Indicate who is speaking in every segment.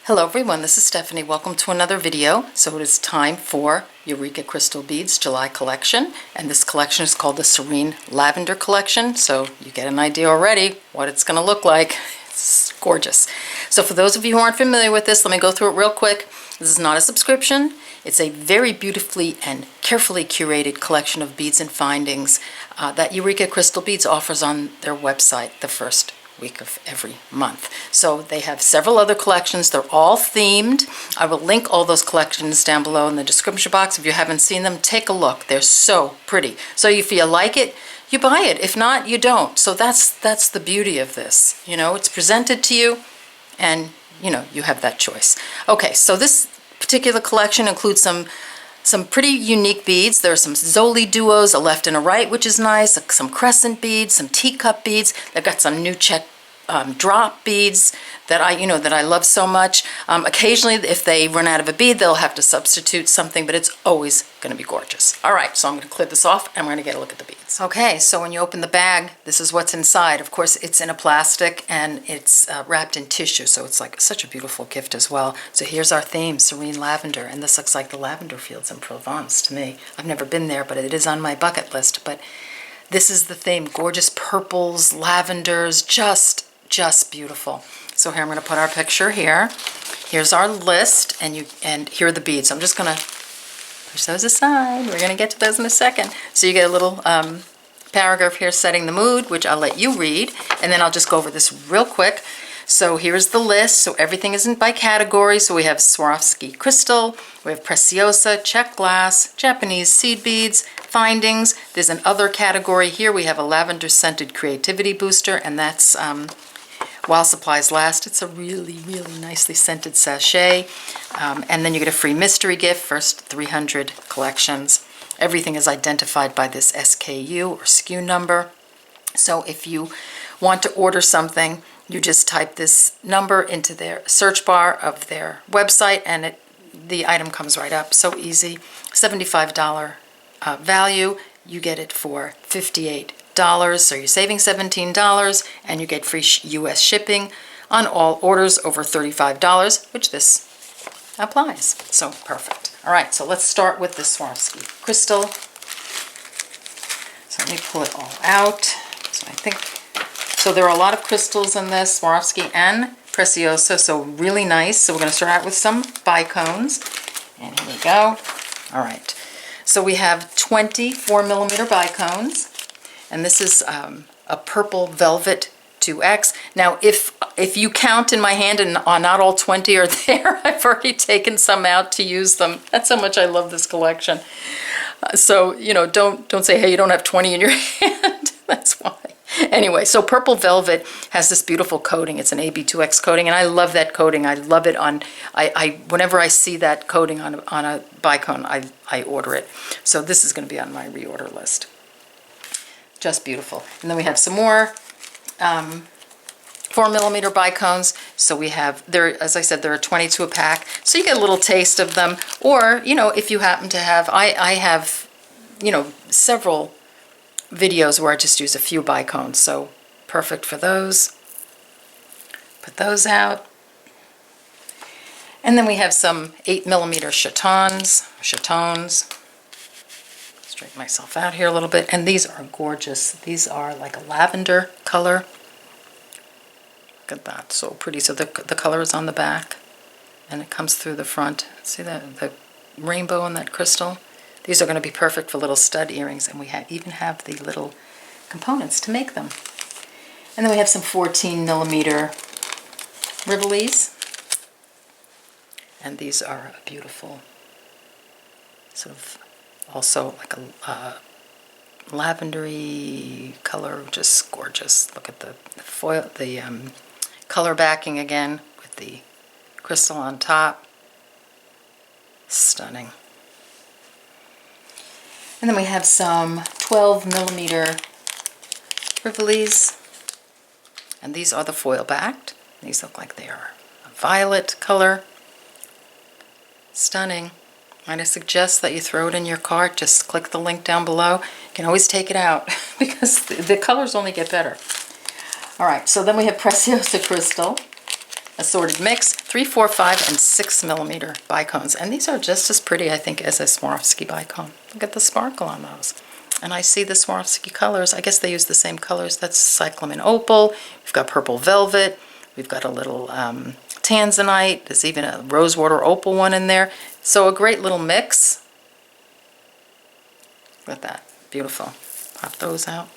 Speaker 1: Hello everyone, this is Stephanie. Welcome to another video. So it is time for Eureka Crystal Beads July collection, and this collection is called the Serene Lavender collection. So you get an idea already what it's going to look like. It's gorgeous. So for those of you who aren't familiar with this, let me go through it real quick. This is not a subscription. It's a very beautifully and carefully curated collection of beads and findings that Eureka Crystal Beads offers on their website the first week of every month. So they have several other collections. They're all themed. I will link all those collections down below in the description box. If you haven't seen them, take a look. They're so pretty. So if you like it, you buy it. If not, you don't. So that's the beauty of this. You know, it's presented to you and you know, you have that choice. Okay, so this particular collection includes some pretty unique beads. There are some Zoli duos, a left and a right, which is nice, some crescent beads, some teacup beads. They've got some new Czech drop beads that I love so much. Occasionally, if they run out of a bead, they'll have to substitute something, but it's always going to be gorgeous. All right, so I'm going to clear this off and we're going to get a look at the beads. Okay, so when you open the bag, this is what's inside. Of course, it's in a plastic and it's wrapped in tissue, so it's like such a beautiful gift as well. So here's our theme, Serene Lavender, and this looks like the lavender fields in Provence to me. I've never been there, but it is on my bucket list. But this is the theme, gorgeous purples, lavenders, just beautiful. So here I'm going to put our picture here. Here's our list, and here are the beads. I'm just going to push those aside. We're going to get to those in a second. So you get a little paragraph here setting the mood, which I'll let you read, and then I'll just go over this real quick. So here's the list. So everything isn't by category. So we have Swarovski crystal, we have Preciosa, Czech glass, Japanese seed beads, findings. There's an other category here. We have a lavender scented creativity booster, and that's while supplies last. It's a really, really nicely scented sachet. And then you get a free mystery gift, first 300 collections. Everything is identified by this SKU or SKU number. So if you want to order something, you just type this number into their search bar of their website and the item comes right up. So easy. $75 value. You get it for $58. So you're saving $17 and you get free US shipping on all orders over $35, which this applies. So perfect. All right, so let's start with the Swarovski crystal. So let me pull it all out. So there are a lot of crystals in this, Swarovski and Preciosa, so really nice. So we're going to start out with some bicones. And here we go. All right. So we have 24mm bicones. And this is a purple velvet 2X. Now, if you count in my hand and not all 20 are there, I've already taken some out to use them. That's how much I love this collection. So, you know, don't say, hey, you don't have 20 in your hand. That's why. Anyway, so purple velvet has this beautiful coating. It's an AB2X coating, and I love that coating. I love it on, whenever I see that coating on a bicone, I order it. So this is going to be on my reorder list. Just beautiful. And then we have some more 4mm bicones. So we have, as I said, there are 22 a pack. So you get a little taste of them. Or, you know, if you happen to have, I have, you know, several videos where I just use a few bicones. So perfect for those. Put those out. And then we have some 8mm chatons. Straighten myself out here a little bit, and these are gorgeous. These are like a lavender color. Look at that, so pretty. So the color is on the back and it comes through the front. See that, the rainbow on that crystal? These are going to be perfect for little stud earrings, and we even have the little components to make them. And then we have some 14mm Rivolis, and these are a beautiful sort of also like a lavendery color, just gorgeous. Look at the foil, the color backing again with the crystal on top. Stunning. And then we have some 12mm Rivolis, and these are the foil backed. These look like they are a violet color. Stunning. Might I suggest that you throw it in your cart? Just click the link down below. You can always take it out because the colors only get better. All right, so then we have Preciosa crystal, assorted mix. 3, 4, 5, and 6 millimeter bicones. And these are just as pretty, I think, as a Swarovski bicone. Look at the sparkle on those. And I see the Swarovski colors. I guess they use the same colors. That's cyclamen opal. We've got purple velvet. We've got a little tanzanite. There's even a rosewater opal one in there. So a great little mix. Look at that. Beautiful. Pop those out.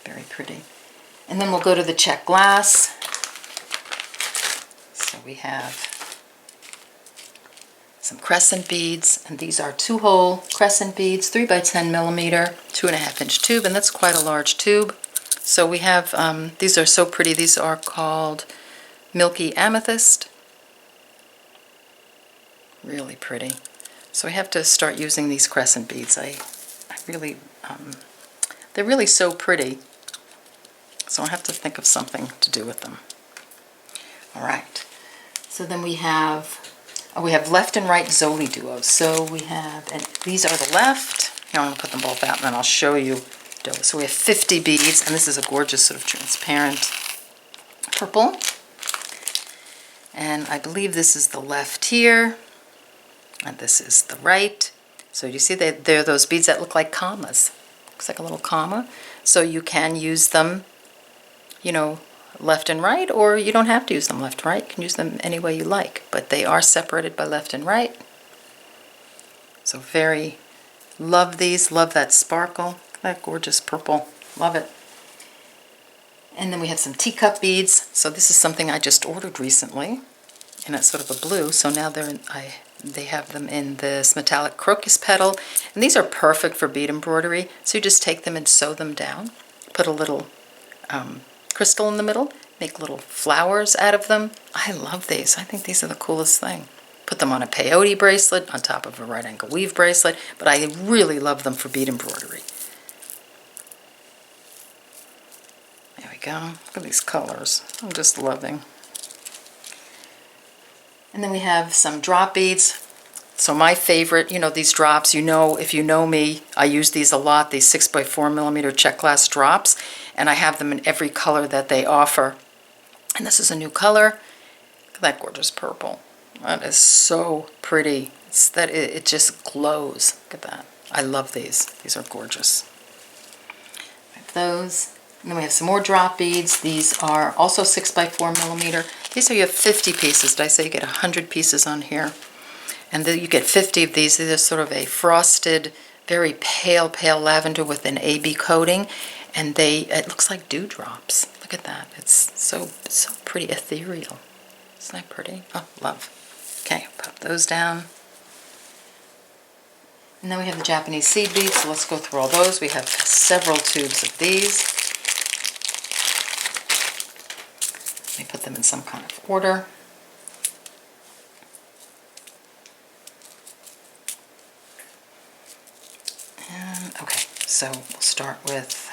Speaker 1: Very pretty. And then we'll go to the Czech glass. So we have some crescent beads, and these are 2-hole crescent beads, 3 by 10 millimeter, 2.5 inch tube, and that's quite a large tube. So we have, these are so pretty. These are called Milky Amethyst. Really pretty. So I have to start using these crescent beads. I really, they're really so pretty. So I have to think of something to do with them. All right. So then we have left and right Zoli duos. So we have, and these are the left. Here, I'm going to put them both out and then I'll show you. So we have 50 beads, and this is a gorgeous sort of transparent purple. And I believe this is the left here, and this is the right. So you see they're those beads that look like commas. Looks like a little comma. So you can use them, you know, left and right, or you don't have to use them left and right. You can use them any way you like, but they are separated by left and right. So very, love these, love that sparkle, that gorgeous purple, love it. And then we have some teacup beads. So this is something I just ordered recently, and it's sort of a blue. So now they have them in this metallic crocus petal, and these are perfect for bead embroidery. So you just take them and sew them down, put a little crystal in the middle, make little flowers out of them. I love these. I think these are the coolest thing. Put them on a peyote bracelet on top of a right angle weave bracelet, but I really love them for bead embroidery. There we go. Look at these colors. I'm just loving. And then we have some drop beads. So my favorite, you know, these drops, you know, if you know me, I use these a lot, these 6 by 4 millimeter Czech glass drops, and I have them in every color that they offer. And this is a new color. Look at that gorgeous purple. That is so pretty. It just glows. Look at that. I love these. These are gorgeous. We have those. And then we have some more drop beads. These are also 6 by 4 millimeter. These are, you have 50 pieces. Did I say you get 100 pieces on here? And then you get 50 of these. These are sort of a frosted, very pale, pale lavender with an AB coating. And it looks like dewdrops. Look at that. It's so pretty ethereal. Isn't that pretty? Oh, love. Okay, pop those down. And then we have the Japanese seed beads. So let's go through all those. We have several tubes of these. Let me put them in some kind of order. Okay, so we'll start with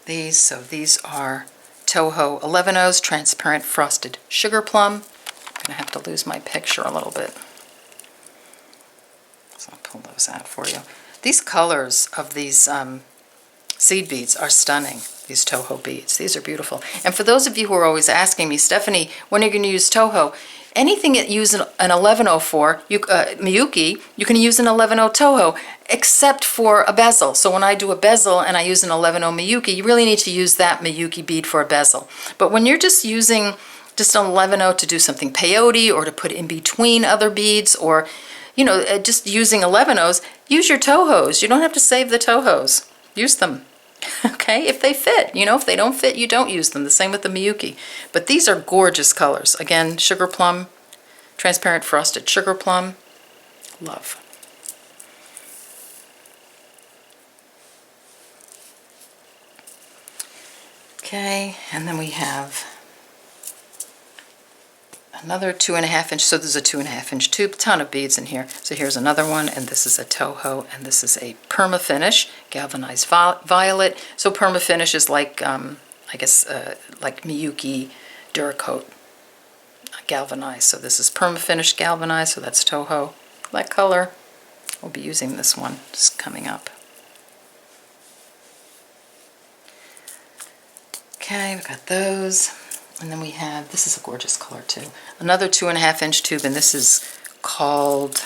Speaker 1: these. So these are Toho 11Os Transparent Frosted Sugar Plum. I'm going to have to lose my picture a little bit. So I'll pull those out for you. These colors of these seed beads are stunning, these Toho beads. These are beautiful. And for those of you who are always asking me, Stephanie, when are you going to use Toho? Anything that you use an 11O for, Miyuki, you can use an 11O Toho, except for a bezel. So when I do a bezel and I use an 11O Miyuki, you really need to use that Miyuki bead for a bezel. But when you're just using just an 11O to do something peyote or to put in between other beads, or, you know, just using 11Os, use your Tohos. You don't have to save the Tohos. Use them. Okay, if they fit. You know, if they don't fit, you don't use them. The same with the Miyuki. But these are gorgeous colors. Again, sugar plum, transparent frosted sugar plum. Love. Okay, and then we have another 2.5 inch. So there's a 2.5 inch tube, ton of beads in here. So here's another one, and this is a Toho, and this is a perma finish, galvanized violet. So perma finish is like, I guess, like Miyuki Duracoat galvanized. So this is perma finish galvanized. So that's Toho. That color. We'll be using this one just coming up. Okay, we've got those. And then we have, this is a gorgeous color too, another 2.5-inch tube, and this is called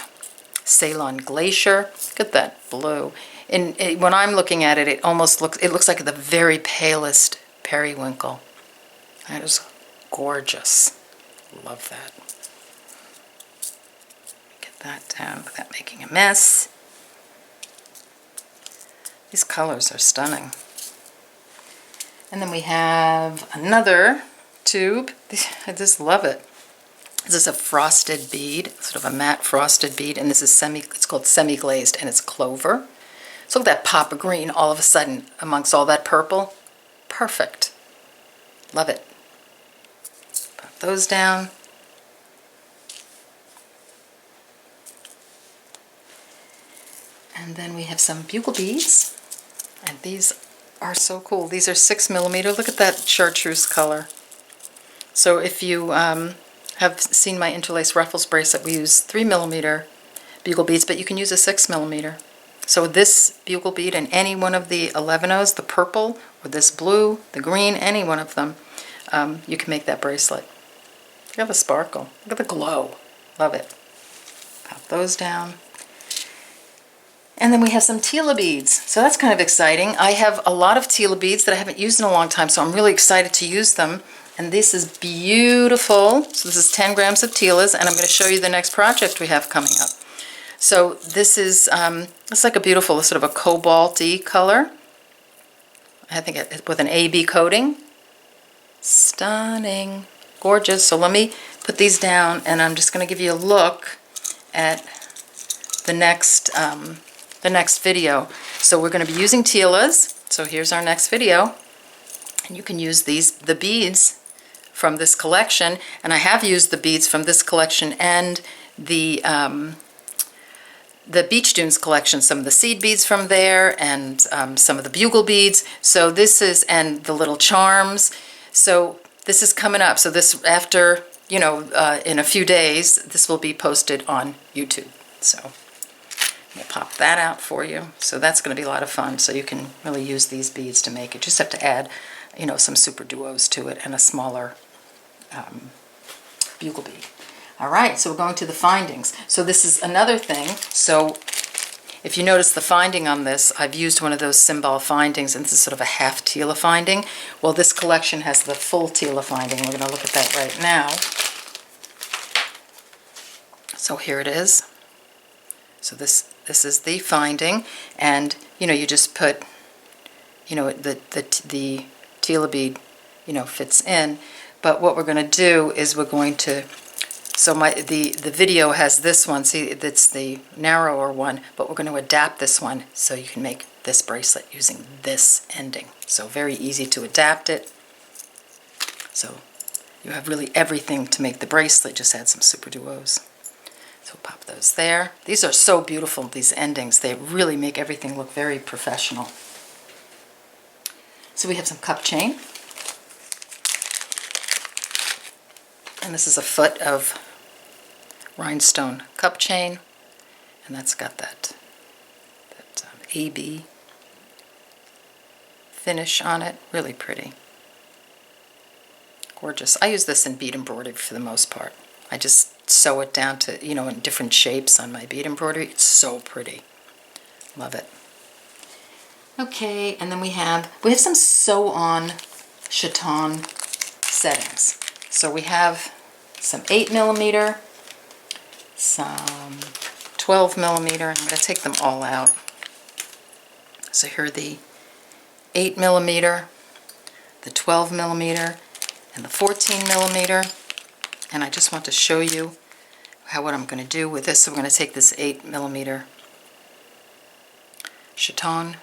Speaker 1: Ceylon Glacier. Look at that blue. And when I'm looking at it, it looks like the very palest periwinkle. That is gorgeous. Love that. Get that down without making a mess. These colors are stunning. And then we have another tube. I just love it. This is a frosted bead, sort of a matte frosted bead, and this is it's called semi-glazed, and it's clover. So look at that pop of green all of a sudden amongst all that purple. Perfect. Love it. Pop those down. And then we have some bugle beads, and these are so cool. These are 6mm. Look at that chartreuse color. So if you have seen my interlace ruffles bracelet, we use 3mm bugle beads, but you can use a 6mm. So this bugle bead and any one of the 11-Os, the purple or this blue, the green, any one of them, you can make that bracelet. Look at the sparkle. Look at the glow. Love it. Pop those down. And then we have some Tila beads. So that's kind of exciting. I have a lot of Tila beads that I haven't used in a long time, so I'm really excited to use them. And this is beautiful. So this is 10 grams of Tilas, and I'm going to show you the next project we have coming up. So this is, it's like a beautiful, sort of a cobalt-y color. I think with an AB coating. Stunning. Gorgeous. So let me put these down, and I'm just going to give you a look at the next video. So we're going to be using Tilas. So here's our next video. And you can use the beads from this collection, and I have used the beads from this collection and the Beach Dunes collection, some of the seed beads from there, and some of the bugle beads. So this is, and the little charms. So this is coming up. So this, after, you know, in a few days, this will be posted on YouTube. So we'll pop that out for you. So that's going to be a lot of fun. So you can really use these beads to make it. Just have to add, you know, some super duos to it and a smaller bugle bead. All right, so we're going to the findings. So this is another thing. So if you notice the finding on this, I've used one of those cymbal findings, and this is sort of a half Tila finding. Well, this collection has the full Tila finding. We're going to look at that right now. So here it is. So this is the finding, and you know, you just put, you know, the Tila bead, you know, fits in. But what we're going to do is we're going to, so the video has this one, see, that's the narrower one, but we're going to adapt this one so you can make this bracelet using this ending. So very easy to adapt it. So you have really everything to make the bracelet, just add some super duos. So pop those there. These are so beautiful, these endings. They really make everything look very professional. So we have some cup chain. And this is a foot of rhinestone cup chain. And that's got that AB finish on it. Really pretty. Gorgeous. I use this in bead embroidery for the most part. I just sew it down to, you know, in different shapes on my bead embroidery. It's so pretty. Love it. Okay, and then we have some sew-on chaton settings. So we have some 8mm, some 12mm. I'm going to take them all out. So here are the 8mm, the 12mm, and the 14mm. And I just want to show you what I'm going to do with this. So we're going to take this 8mm chaton, and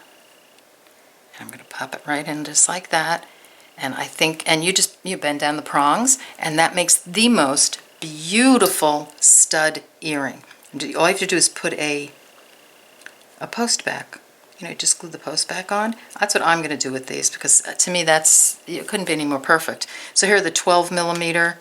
Speaker 1: I'm going to pop it right in just like that. And I think, and you bend down the prongs, and that makes the most beautiful stud earring. And all you have to do is put a post back. You know, just glue the post back on. That's what I'm going to do with these, because to me it couldn't be any more perfect. So here are the 12mm.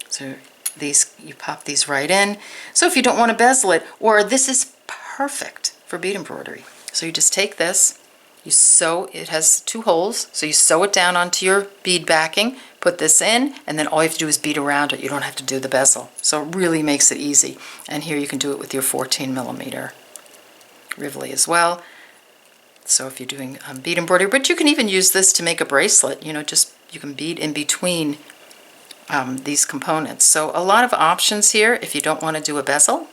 Speaker 1: So these, you pop these right in. So if you don't want to bezel it, or this is perfect for bead embroidery. So you just take this, you sew, it has 2 holes, so you sew it down onto your bead backing, put this in, and then all you have to do is bead around it. You don't have to do the bezel. So it really makes it easy. And here you can do it with your 14 millimeter Rivoli as well. So if you're doing bead embroidery, but you can even use this to make a bracelet, you know, just you can bead in between these components. So a lot of options here if you don't want to do a bezel.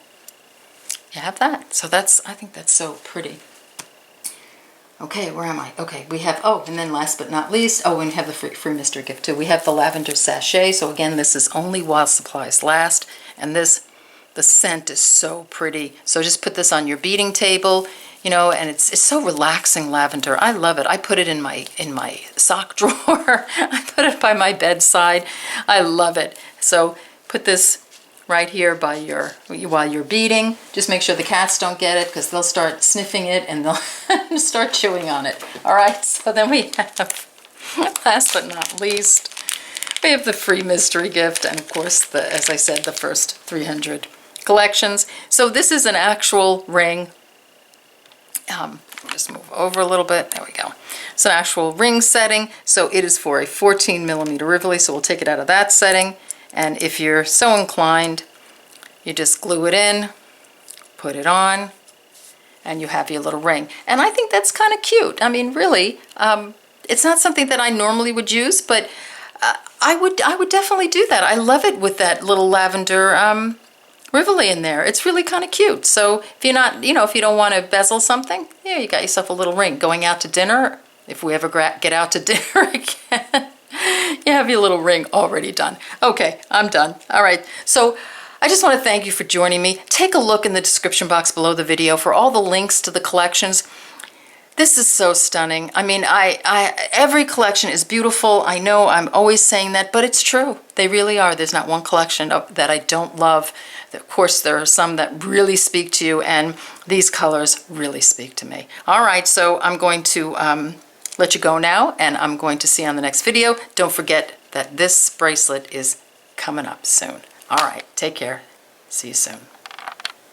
Speaker 1: You have that. So I think that's so pretty. Okay, where am I? Okay, we have, oh, and then last but not least, oh, and we have the free mystery gift too. We have the lavender sachet. So again, this is only while supplies last. And the scent is so pretty. So just put this on your beading table, you know, and it's so relaxing, lavender. I love it. I put it in my sock drawer. I put it by my bedside. I love it. So put this right here while you're beading. Just make sure the cats don't get it because they'll start sniffing it and they'll start chewing on it. All right, so then we have, last but not least, we have the free mystery gift, and of course, as I said, the first 300 collections. So this is an actual ring. Just move over a little bit. There we go. It's an actual ring setting. So it is for a 14 millimeter Rivoli. So we'll take it out of that setting. And if you're so inclined, you just glue it in, put it on, and you have your little ring. And I think that's kind of cute. I mean, really, it's not something that I normally would use, but I would definitely do that. I love it with that little lavender Rivoli in there. It's really kind of cute. So if you're not, you know, if you don't want to bezel something, yeah, you got yourself a little ring. Going out to dinner, if we ever get out to dinner again, you have your little ring already done. Okay, I'm done. All right, so I just want to thank you for joining me. Take a look in the description box below the video for all the links to the collections. This is so stunning. I mean, every collection is beautiful. I know I'm always saying that, but it's true. They really are. There's not one collection that I don't love. Of course, there are some that really speak to you, and these colors really speak to me. All right, so I'm going to let you go now, and I'm going to see you on the next video. Don't forget that this bracelet is coming up soon. All right, take care. See you soon.